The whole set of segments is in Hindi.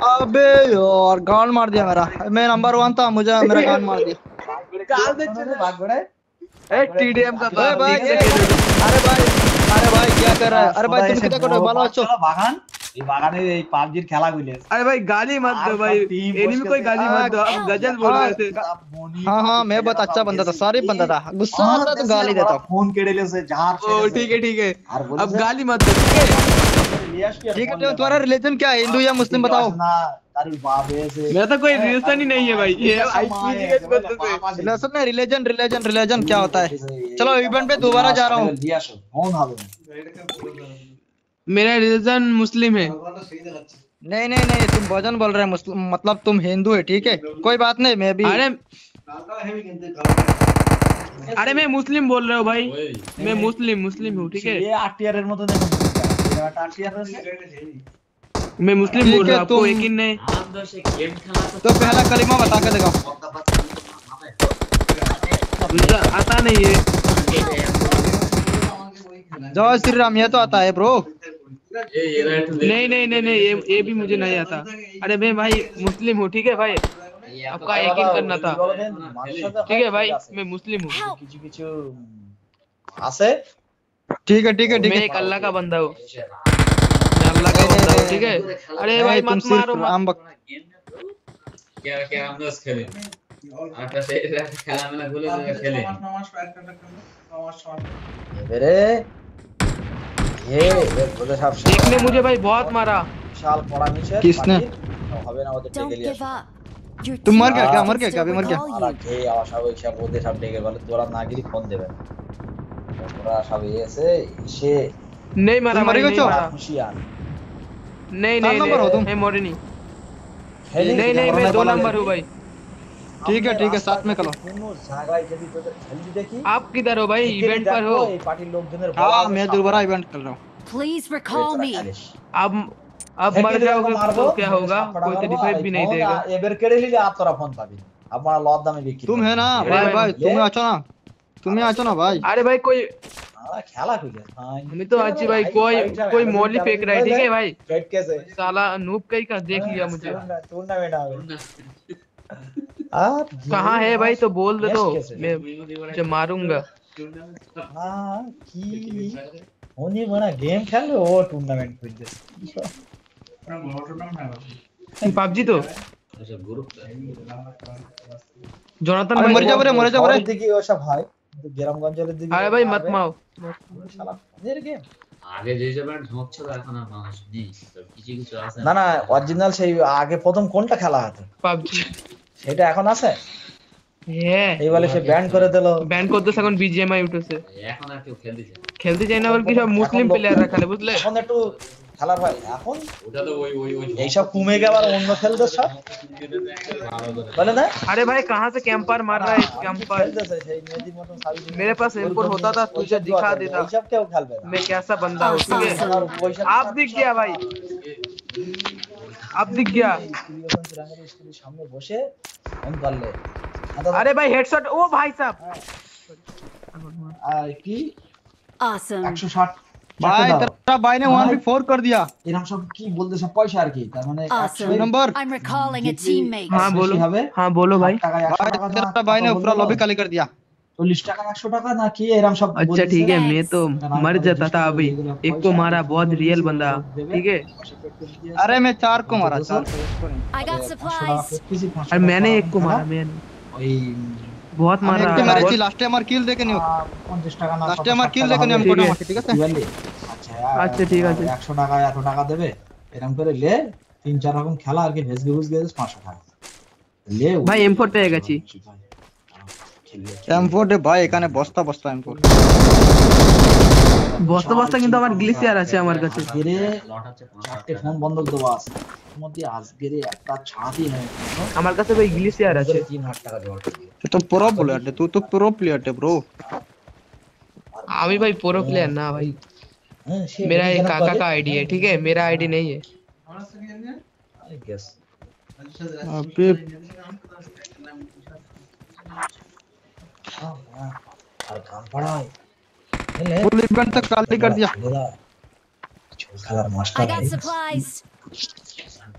अबे यार गांड मार दिया मेरा। मैं नंबर 1 था, मुझे मेरा गांड मार दिया। गाल दे चले भागोड़े। ए टीडीएम का अरे बाप भाई ठीक से खेलो। अरे भाई क्या कर रहा है? अरे भाई तुम कितना करो ভালো আছো? বাগান এই বাগানে এই পাবজির খেলা গুলো। अरे भाई गाली मत दो भाई, एनिमी कोई गाली मत दो, आप गजल बोल रहे थे। हाँ मैं बहुत अच्छा बंदा था, सारी बंदा था, गुस्सा आता तो गाली देता हूँ। फोन केड़े ले से जार ओ ठीक है अब गाली मत दो ठीक है। ठीक है, तुम्हारा रिलीजन क्या है, हिंदू या मुस्लिम बताओ? मेरा तो कोई रिलेशन ही नहीं है भाई, ये आईपीजी के बंदे से। रिलेशन नहीं, रिलीजन क्या होता है? चलो इवेंट पे दोबारा जा रहा हूँ। मेरा रिलीजन मुस्लिम है। नहीं तुम भजन बोल रहे हैं, मतलब तुम हिंदू है, ठीक है कोई बात नहीं, मैं भी। अरे मैं मुस्लिम बोल रहा हूँ भाई, मैं मुस्लिम हूँ ठीक है। ये आरटीआर এর মতো দেখো मैं मुस्लिम बोल रहा हूँ, आपको यकीन नहीं? तो पहला कलिमा बता के दिखाओ। मुझे आता नहीं है। जय श्री राम, ये तो आता है ब्रो। नहीं ये भी मुझे नहीं आता। अरे मैं भाई मुस्लिम हूँ ठीक है भाई, आपका यकीन करना था ठीक है भाई, मैं मुस्लिम हूँ। কিছু কিছু আছে ठीक है मैं एक अल्लाह का बंदा हूँ, मैं अल्लाह का बंदा हूँ ठीक है। अरे भाई तुम मत मारो सिर्फ आम क्या हम दोस्त खेले आटा से खेला में भूले खेले এবারে ये बोले साहब एक ने मुझे भाई बहुत मारा। विशाल पड़ा नीचे किसने? হবে না ওদের টেকে লিয়া तुम मर गया क्या? अभी मर गया? আর কে আওয়াজ হবে সব ওদের সব টেকে বলে তোরা না গিরি ফোন দেবে তোরা সব এসে সে नहीं मारा भाई, नहीं मारा। खुशियार नहीं नंबर हो तुम? मैं मोरे नहीं नहीं मैं 2 नंबर हूँ भाई। ठीक है साथ में करो। কোনো জায়গায় যদি তোদের খেলতে দেখি आप किधर हो भाई, इवेंट पर हो? এই পার্টির লোকজনের हाँ मैं दोबारा इवेंट कर रहा हूँ। Please recall me. अब मर जाओगे तो क्या होगा, कोई तो डिफाइट भी नहीं देगा। এবার কেড়ে নিলে আর তোরা ফোন পাবি আপনারা লদ দামে বিক্রি तुम है ना भाई तुम्हें आचो ना भाई। अरे भाई कोई খেলা খুলে हमें तो अच्छी भाई कोई मौली फेंक रहा है ठीक है भाई। पेट कैसे साला नूब कहीं का देख लिया मुझे। टूर्नामेंट आ कहाँ है भाई, तो बोल दे तो मैं मुझे मारूंगा। हां की होनी बड़ा गेम खेल रहे हो टूर्नामेंट খুলছে पबजी तो জোনাথন ভাই মরে যাবো রে দেখি ওসব হয় গ্রামগঞ্জের দিকে। আরে ভাই মত মাও শালা এর গেম আগে যে যে ব্যান্ড ঢোকছিল এখন আর মানুষ নেই, কিছু আছে না অরিজিনাল সেই আগে প্রথম কোনটা খেলা হতো পাবজি, সেটা এখন আছে। হ্যাঁ এই বলে সে ব্যান করে দিল, ব্যান করতেছে এখন বিজিএমআই উঠেছে, এখন আর কেউ খেলতে চায় না বলকি সব মুসলিম প্লেয়ার রাখালে বুঝলে। এখন একটু খেলার ভাই এখন ওটা তো ওই এইসব কমে গেল আর অন্য খেলতে সব বলে না। अरे भाई कहाँ से कैंपर मार रहा है कैंपर, मेरे पास एम4 होता था तुझे दिखा देता এইসব কেউ খেলবে না। मैं कैसा बंदा हूँ ठीक है। आप दिख गया भाई, आप दिख गया। সামনে বসে অন করলে अरे भाई हेडशॉट, ओ भाई साहब কি Awesome. 160 भाई तेरा भाई ने 1v4 कर दिया। এরকম সব কি বলতে সব পয়সা আর কি তার মানে Awesome. 100 number I'm recalling a teammate. हाँ बोलो, হবে हाँ बोलो भाई। भाई तेरा भाई ने पूरा लॉबी खाली कर दिया। 40 টাকা 100 টাকা না কি এরকম সব अच्छा ठीक है, मैं तो मर जाता था अभी, एक को मारा बहुत रियल बंदा ठीक है। अरे मैं 4 को मारा, 4 को I got supplies. और मैंने एक को मारा, मैंने ওই बहुत मारा। एक मारे थी लास्ट टाइम और किल देके नहीं 50 টাকা না लास्ट टाइम और किल देके नहीं हम कोटा मारते, ठीक है। আচ্ছা ঠিক আছে 100 টাকা এত টাকা দেবে এরকম করে লে 3-4 রকম খেলা আর কি ভেজগে ভুজগে 500 টাকা লে ভাই M4 পেয়ে গেছি। M4 দে ভাই এখানে বস্তা M4 বস্তা কিন্তু আমার গ্লিসিয়ার আছে আমার কাছে। গেরে চারটে ফোন বন্ধক দেওয়া আছে এর মধ্যে আজকের একটা ছাতি है আমার কাছে ভাই গ্লিসিয়ার আছে 3000 টাকা জোগাড় করে দিও। तो प्रो प्लेयर है, तू तो प्रो प्लेयर है ब्रो। আমি ভাই प्रो प्लेयर ना भाई, मेरा एक काका का आईडी है ठीक है, मेरा आईडी नहीं है। आई गेस अबे और काम पड़ा है फुल इवेंट तक खाली कर दिया। खेलार मास्टर I got supplies.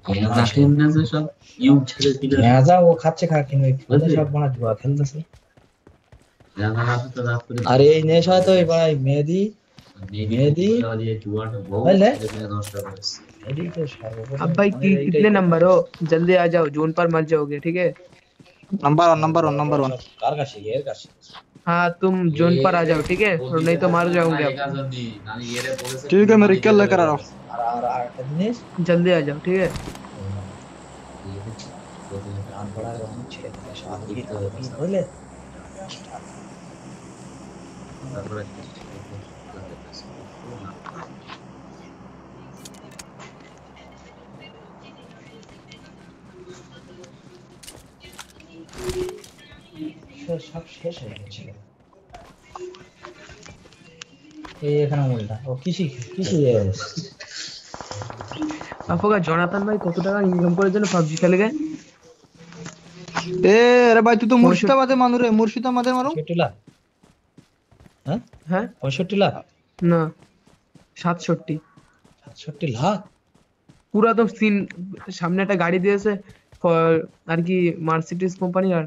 না খেলতেছে সব ইউ ছেড়ে দিলে রাজা ও খাচ্ছে খা কিনে ফটোশপ বানা জুয়া খেলতেছে জানা না তো রাত করে আরে এই নেশায় তো এবার মেহেদি मेहदी ये जुआन बहुत पहले नष्ट कर मेहदी तो सर्वोपरि अब भाई कितने नंबर हो जल्दी आ जाओ जोन पर मर जाओगे ठीक है नंबर 1 कार का शेयर का हाँ तुम जोन पर आ जाओ ठीक है और नहीं तो मार जाओगे आप ठीक है मैं रिकल लेकर आ रहा हूँ और दिनेश जल्दी आ जाओ ठीक है कान पड़ा है हम छे शादी की बोले সব শেষ হয়ে গেছে এই এখানে উল্টা ও কিসি आपका जोनाथन भाई কত টাকা ইনকাম করার জন্য PUBG খেলে গए ए अरे भाई तू तो मुर्शिदाबाद मानू रे मुर्शिदाबाद मारो 60 लाख হ্যাঁ হ্যাঁ 65 লাখ না 67 67 লাখ পুরা তো সিন সামনে একটা গাড়ি দিয়েছে আর কি মার্সিডিজ কোম্পানি আর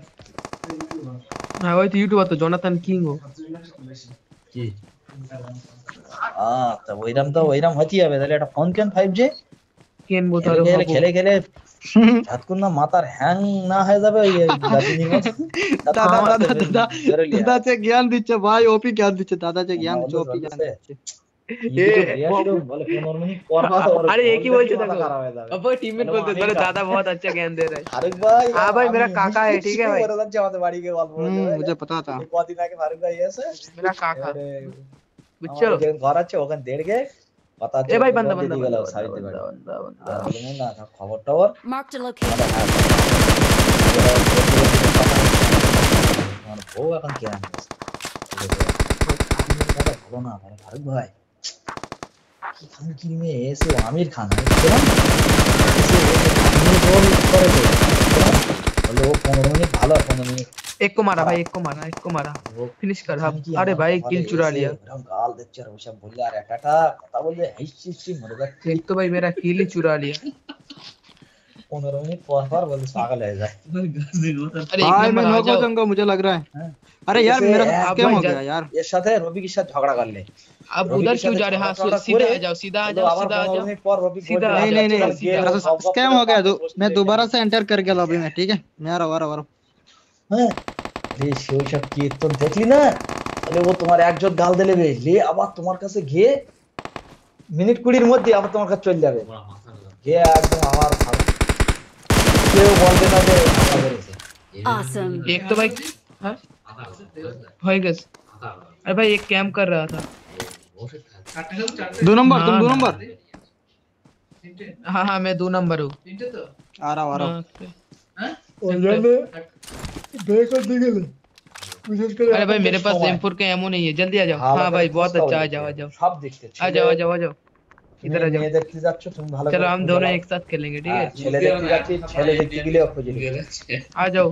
হ্যাঁ ওই তো ইউটিউবার তো জোনাথন কিং ও কি তো ওইরাম হতি হবে তাহলে একটা ফোন কেন 5G কেন বোতার খেলে ঝাতকুন না মাথার হ্যাং না হয়ে যাবে ওই গাদিনী মত দাদাতে জ্ঞান দিচ্ছে ভাই ওপি জ্ঞান দিচ্ছে দাদাতে জ্ঞান দিচ্ছে ওপি জ্ঞান দিচ্ছে বলে 15 মিনিট পর अरे एक ही बोल चुका अब टीममेट बोलते बोले दादा बहुत अच्छा ज्ञान दे रहा है फारूक भाई हाँ भाई मेरा काका है ठीक है भाई আমাদের বাড়ি গিয়ে গল্প मुझे पता था কদিন আগে ফারুক ভাই এসে मेरा काका বুঝছো যে ঘর আছে ওখানে দেড়গে কথা ए भाई बंदा बंदा গেল সাইডে না খবর টবর Marked a location. আমার বউ এখন কি আনছে ভালো না ফারুক ভাই खान की में ऐसे आमिर खान है क्या रोल करे बोले वो 15 मिनट ভালো 15 मिनट एक को मारा भाई एक को मारा फिनिश कर हाँ अरे भाई किल चुरा लिया गाल দেখছে আর ওসব বললে আর একটা কথা বললে হাইসি মরে যাচ্ছে एक तो भाई मेरा किल ही चुरा लिया 15 मिनट পর বলে पागल हो जाए अरे एक भाई नंबर मैं आ नॉक हो जाओ जाऊंगा मुझे लग रहा है अरे यार मेरा स्कैम हो गया यार এর সাথে রবি के साथ झगड़ा कर ले अब उधर क्यों जा रहे हाँ सीधा आ जाओ सीधा आ जाओ सीधा आ जाओ पर रवि सीधा आ नहीं जाओ, नहीं नहीं मेरा तो स्कैम हो गया मैं दोबारा से एंटर कर गया लॉबी में ठीक है मैं आ रहा हूं হ্যাঁ রে সেই সব কীর্তন দেখলি না আরে ও তোমার একজন গাল দিলে লে আবার তোমার কাছে গিয়ে মিনিট 20 এর মধ্যে আবার তোমার কাছে চলে যাবে গিয়ে একদম আমার ভালো কেউ বলবে না যে ভালো করেছে Awesome. एक तो भाई हाँ भाई गस अरे भाई एक कैंप कर रहा था 2 नंबर तुम हाँ, 2 नंबर हाँ हाँ मैं 2 नंबर हूँ आ रहा हूं अरे भाई मेरे पास M4 का एमो नहीं है जल्दी आ जाओ हाँ भाई बहुत अच्छा आ जाओ সব দেখতে आ जाओ आ जाओ आ जाओ इधर आ जाओ মেয়ে দেখতে যাচ্ছ তুমি ভালো चलो हम दोनों एक साथ खेलेंगे ठीक है ছেলে দেখতে যাচ্ছি ছেলে দেখতে গেলেও খুঁজে নিবে आ जाओ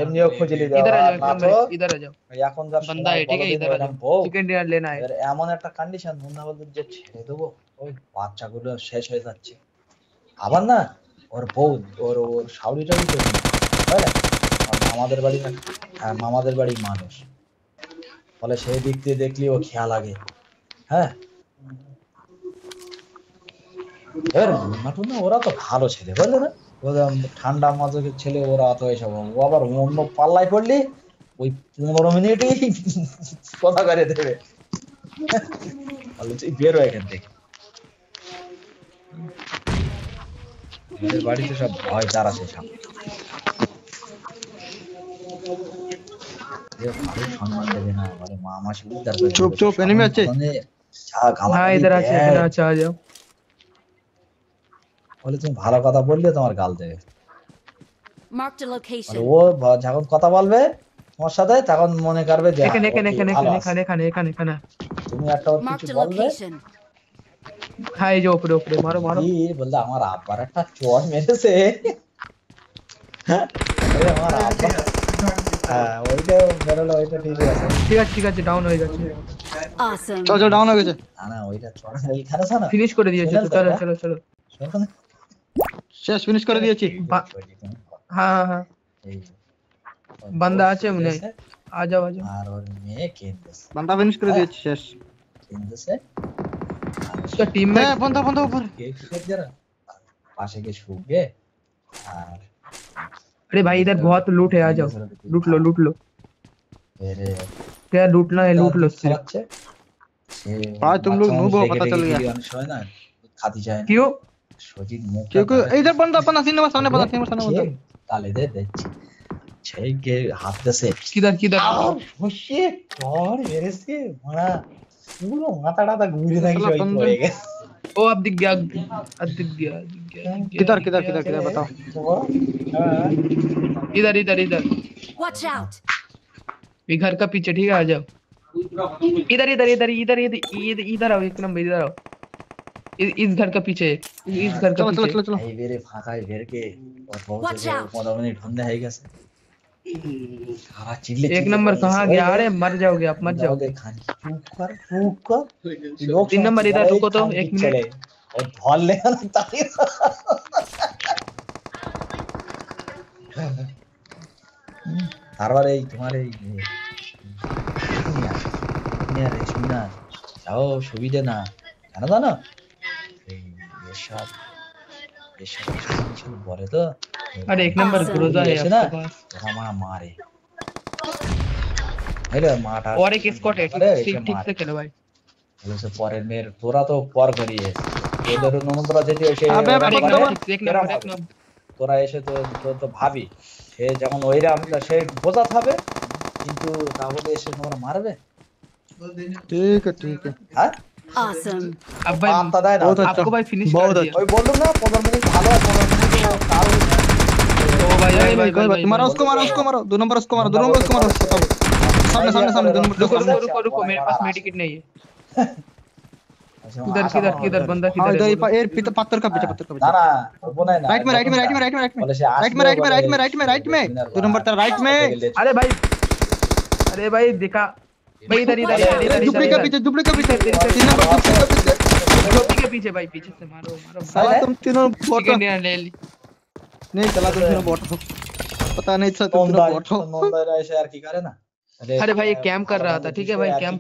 এমনিও খুঁজে নিবে इधर आ जाओ इधर आ जाओ এখন যা बंदा है ठीक है इधर आ जाओ चिकन डिनर लेना है এর এমন একটা কন্ডিশন মুন্না বলতে যে ছেড়ে দেবো ওই বাচ্চাগুলো শেষ হয়ে যাচ্ছে আবার না ওর বউ ওর শাওরিটা দিতে বুঝলে আমাদের বাড়ি না হ্যাঁ মামাদের বাড়ি মানুষ বলে সেই দিক দিয়ে দেখলি ও খেয়াল লাগে হ্যাঁ এর মাটু না ওরা তো ভালো ছেলে বুঝলে না ওরা ঠান্ডা মাঝের ছেলে ওরা তো এসব ও আবার অন্য পাল্লায় পড়লি ওই 15 মিনিটেই কথা করে দেবে বলে বের হয়ে এখান থেকে আমাদের বাড়িতে সব ভয় তার আছে সব সম্মান দেবে না বলে মা মাসি উদ্ধার করে चुप चुप एनिमी আছে हाँ इधर अच्छा आ जाओ বলে তুমি ভালো কথা বললে তোমার গাল দেবে Marked a বলে location. ও যখন কথা বলবে তোমার সাথে তখন মনে করবে যে এখানে হ্যাঁ, এখানে ও এখানে ভালো আছে। এখানে এখানে এখানে এখানে তুমি একটা ওর Marked কিছু a বলবে location. हाँ ये जो ऊपर ऊपर मारो मारो কি বললে আমার আব্বার একটা চড় মেরেছে হ্যাঁ ওই আমার আব্বা হ্যাঁ ওইটা বেরোলো ওইটা ঠিক আছে ঠিক আছে ডাউন হয়ে গেছে Awesome. चलो डाउन हो गया না না ওইটা চড় এইখানে আছে না ফিনিশ করে দিয়েছে তো চলো চলো চলো শোনো শেষ ফিনিশ করে দিয়েছি। হ্যাঁ হ্যাঁ হ্যাঁ এই বান্দা আছে মনে হয়। आ जाओ আর ওর মেয়ে কেঁদেছে বান্দা ফিনিশ করে দিয়েছি শেষ। কেঁদেছে उसका टीममेट হ্যাঁ বন্ধা বন্ধা উপর। কে খেত যারা পাশে গিয়ে শুকে আর अरे भाई इधर बहुत लूट है, आ जाओ लूट लो मेरे क्या लूटना है, लूट लो सिर्फ। চালাচ্ছে সে भाई, तुम लोग noob हो, রেখে पता রেখে चल गया। ভিডিও অনেক সময় না খাতি যায় না क्यों? সজিত মুখ क्योंकि इधर बंदा अपना सिनेमा सामने बंदा सिनेमा सामने बंदा। তালে দে দেখছি ছেকে হাত দেছে किधर किधर? হোশে কর মেরেছে মারা পুরো মাথা টাথা ঘুরে নাকি साला সই बंदे- পড়ে গেছে ओ अब दिख गया, अब दिख गया। किधर किधर किधर किधर बताओ। इधर इधर इधर Watch out! ये घर का पीछे, ठीक है आ जाओ। इधर इधर इधर इधर इधर इधर आओ, एक नंबर इधर आओ। इस घर का पीछे, इस घर का चलो चलो पीछे। चलो चलो। এই বেরে ফাঁকায় বেরকে ওর Watch পৌঁছে out! 15 মিনিট সন্ধ্যা হয়ে গেছে সারা চিল্লে एक नंबर कहाँ गया? अरे मर जाओगे आप, मर जाओगे। খান চুপ কর লোক 3 नंबर इधर रुको तो, एक मिनट। ও ধর ले না তাই তারপরে এই তোমার এই রেশমিনা যাও সুবিধে না জানো এই এসব এসব বলে তো अरे एक नंबर Awesome. ग्रोजा है ऐसे ना? आपके पास। তোরা মা মারে হেলে মাটা और एक स्कॉट है, আরে, ठीक এসে ठीक মারে। से खेलो भाई। বলেছে পরের মেয়ের তোরা তো পর করিয়ে তোদের নমন্তরা যেতে এসে আবে, আবে, अरे एक बंदा- नंबर, एक नंबर, एक नंबर। তোরা এসে তো তো ভাবি সে যেমন ওইরাম সে বোঝা হবে কিন্তু তাহলে এসে তোমরা মারবে ठीक है হ্যাঁ Awesome! अब भाई পাত্তা দেয় না बहुत अच्छा। आपको भाई फिनिश बहुत कर दिया। ওই বললাম না 15 মিনিট ভালো আর 15 মিনিট কাল ओ भाई नहीं भाई नहीं कोई भाई बात नहीं, मारो उसको मारो 2 नंबर उसको मारो 2 नंबर उसको मारो बताओ। सामने सामने सामने 2 नंबर रुको सामने। रुको रुको रुको, मेरे पास मेडिकेट नहीं है। किधर किधर किधर बंदा हाँ किधर इधर है? ये पत्थर का पीछे पत्थर का না पीछे। না ওপনে না राइट में राइट में राइट में राइट में राइट में বলে সে राइट में राइट में राइट में राइट में राइट में 2 नंबर तेरा राइट में। अरे भाई, अरे भाई दिखा भाई, इधर इधर इधर इधर झुपड़ी का पीछे 3 नंबर झुपड़ी का पीछे। झोपड़ी के पीछे भाई, पीछे से मारो मारो साला तुम तीनों बॉट चिकन डिनर ले ली। नहीं चला तुम तीनों बॉट हो। पता नहीं था तुम तीनों बॉट हो। নন্দারা এসে আর কি করে না अरे भाई ये कैंप कर रहा था, ठीक है भाई कैंप